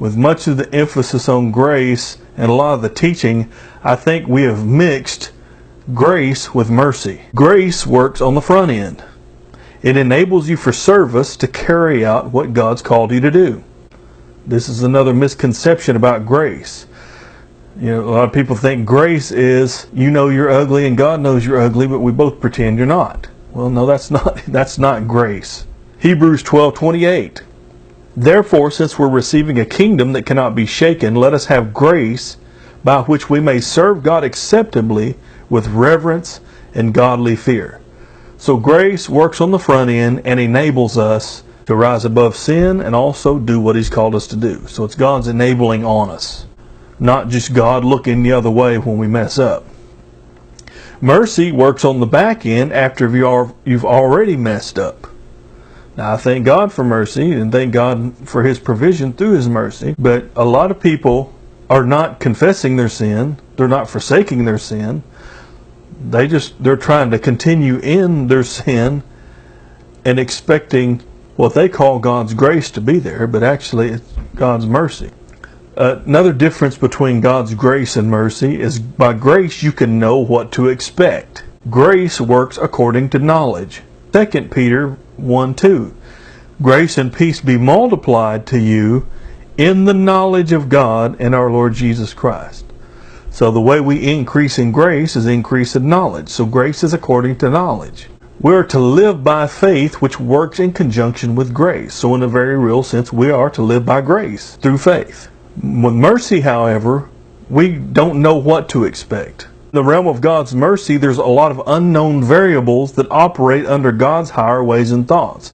with much of the emphasis on grace and a lot of the teaching, I think we have mixed grace with mercy. Grace works on the front end. It enables you for service to carry out what God's called you to do. This is another misconception about grace. A lot of people think grace is, you know you're ugly and God knows you're ugly, but we both pretend you're not. Well, no, that's not grace. Hebrews 12:28. Therefore, since we're receiving a kingdom that cannot be shaken, let us have grace by which we may serve God acceptably with reverence and godly fear. So grace works on the front end and enables us to rise above sin and also do what He's called us to do. So it's God's enabling on us, not just God looking the other way when we mess up. Mercy works on the back end after you've already messed up. Now, I thank God for mercy and thank God for His provision through His mercy, but a lot of people are not confessing their sin. They're not forsaking their sin. They're trying to continue in their sin and expecting what they call God's grace to be there, but actually it's God's mercy. Another difference between God's grace and mercy is by grace you can know what to expect. Grace works according to knowledge. 2 Peter 1:2. Grace and peace be multiplied to you in the knowledge of God and our Lord Jesus Christ. So the way we increase in grace is increase in knowledge. So grace is according to knowledge. We are to live by faith, which works in conjunction with grace. So in a very real sense, we are to live by grace through faith. With mercy, however, we don't know what to expect. In the realm of God's mercy, there's a lot of unknown variables that operate under God's higher ways and thoughts.